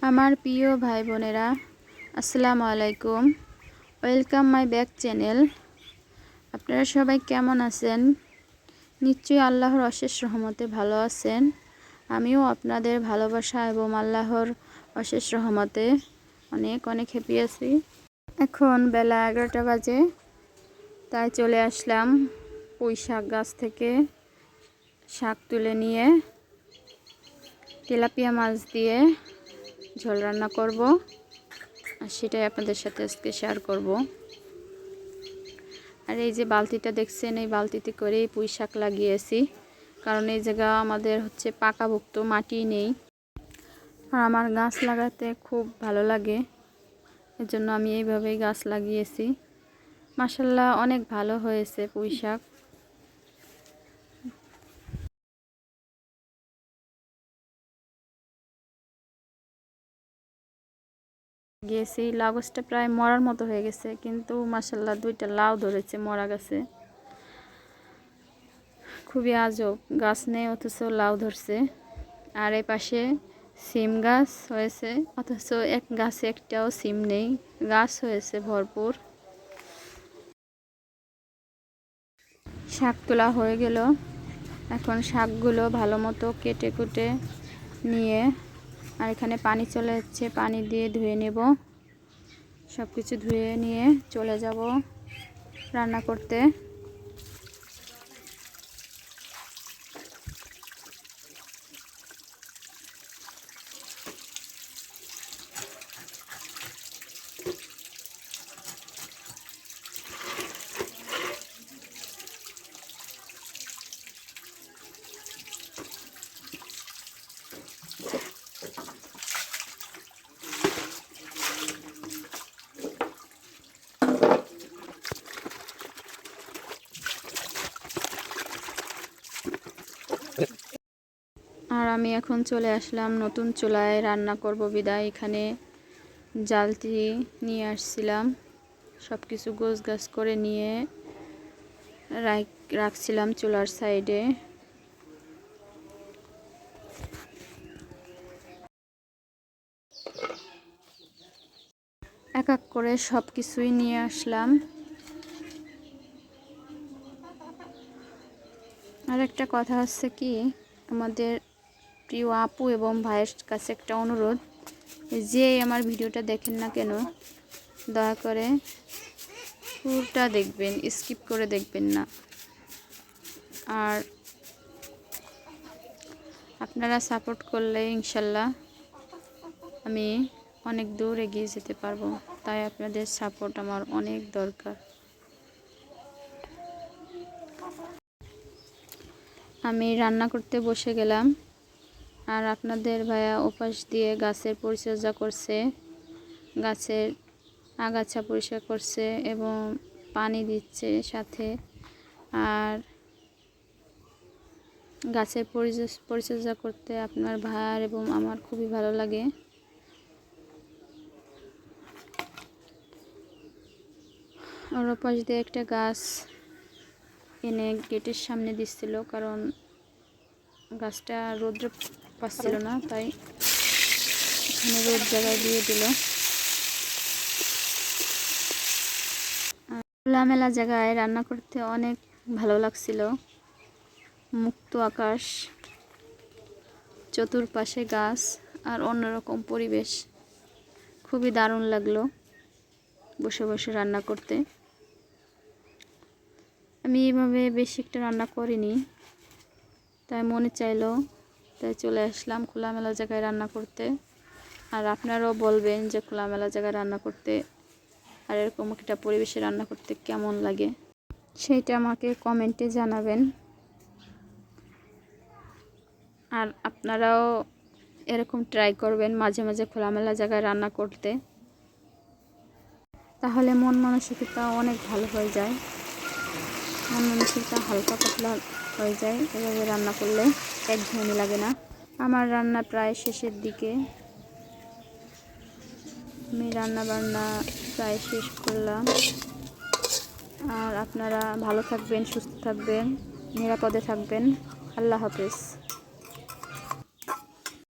আমার প্রিয় ভাই বোনেরা, আসসালামু আলাইকুম। Welcome my back channel. আপনারা সবাই কেমন আছেন? নিশ্চয়ই আল্লাহর অশেষ রহমতে ভালো আছেন। আমিও আপনাদের ভালোবাসা এবং আল্লাহর অশেষ রহমতে অনেক অনেক হ্যাপি আছি। এখন বেলা 11টা বাজে, তাই চলে আসলাম পুঁই শাক গাছ থেকে শাক তুলে নিয়ে তেলাপিয়া মাছ দিয়ে ঝোল রান্না করব, আর সেটাই আপনাদের সাথে আজকে শেয়ার করব। আর এই যে বালতিটা দেখছেন, এই বালতিতে করেই পুঁই শাক লাগিয়েছি, কারণ এই জায়গা আমাদের হচ্ছে পাকাভুক্ত, মাটি নেই। আর আমার গাছ লাগাতে খুব ভালো লাগে, এজন্য আমি এইভাবেই গাছ লাগিয়েছি। মাশাআল্লাহ অনেক ভালো হয়েছে পুঁই শাক। গিয়েছি, লাউ গাছটা প্রায় মরার মতো হয়ে গেছে, কিন্তু মাশাআল্লাহ 2টা লাউ ধরেছে মরা গাছে। খুবই আজব, গাছ নেই অথচ লাউ ধরছে। আর এই পাশে সিম গাছ হয়েছে, অথচ এক গাছে একটাও সিম নেই, গাছ হয়েছে ভরপুর। শাক তোলা হয়ে গেল, এখন শাকগুলো ভালো মতো কেটে কুটে নিয়ে, আর এখানে পানি চলে যাচ্ছে, পানি দিয়ে ধুয়ে নেব। সব কিছু ধুয়ে নিয়ে চলে যাব রান্না করতে। আর আমি এখন চলে আসলাম নতুন চুলায় রান্না করব বিদায় এখানে জালতি নিয়ে আসছিলাম, সব কিছু গোছগাছ করে নিয়ে রাখছিলাম চুলার সাইডে। এক এক করে সব কিছুই নিয়ে আসলাম। আর একটা কথা হচ্ছে কি, আমাদের প্রিয় আপু এবং ভাইয়ের কাছে একটা অনুরোধ, যে আমার ভিডিওটা দেখেন না কেন, দয়া করে পুরোটা দেখবেন, স্কিপ করে দেখবেন না। আর আপনারা সাপোর্ট করলে ইনশাল্লাহ আমি অনেক দূর এগিয়ে যেতে পারবো, তাই আপনাদের সাপোর্ট আমার অনেক দরকার। আমি রান্না করতে বসে গেলাম, আর আপনাদের ভাইয়া ওপাশ দিয়ে গাছের পরিচর্যা করছে, গাছের আগাছা পরিষ্কার করছে এবং পানি দিচ্ছে সাথে। আর গাছের পরিচর্যা করতে আপনার ভাইয়ার এবং আমার খুবই ভালো লাগে। আর ওপাশ দিয়ে একটা গাছ এনে গেটের সামনে দিচ্ছিল, কারণ গাছটা রোদ্রে পাচ্ছিল না, তাই এখানে রোদ জায়গায় দিয়ে দিল। খোলামেলা জায়গায় রান্না করতে অনেক ভালো লাগছিল, মুক্ত আকাশ, চতুর্পাশে গাছ আর অন্যরকম পরিবেশ, খুবই দারুণ লাগলো বসে বসে রান্না করতে। আমি এইভাবে বেশি একটা রান্না করিনি, তাই মনে চাইলো, তাই চলে আসলাম খোলামেলা জায়গায় রান্না করতে। আর আপনারাও বলবেন যে খোলামেলা জায়গায় রান্না করতে আর এরকম একটা পরিবেশে রান্না করতে কেমন লাগে, সেইটা আমাকে কমেন্টে জানাবেন। আর আপনারাও এরকম ট্রাই করবেন মাঝে মাঝে খোলামেলা জায়গায় রান্না করতে, তাহলে মন মানসিকতা অনেক ভালো হয়ে যায়, মন মানসিকতা হালকা পাতলা হয়ে যায় এভাবে রান্না করলে, একঘেয়েমি লাগে না। আমার রান্না প্রায় শেষের দিকে, আমি রান্না বান্না প্রায় শেষ করলাম। আর আপনারা ভালো থাকবেন, সুস্থ থাকবেন, নিরাপদে থাকবেন। আল্লাহ হাফেজ।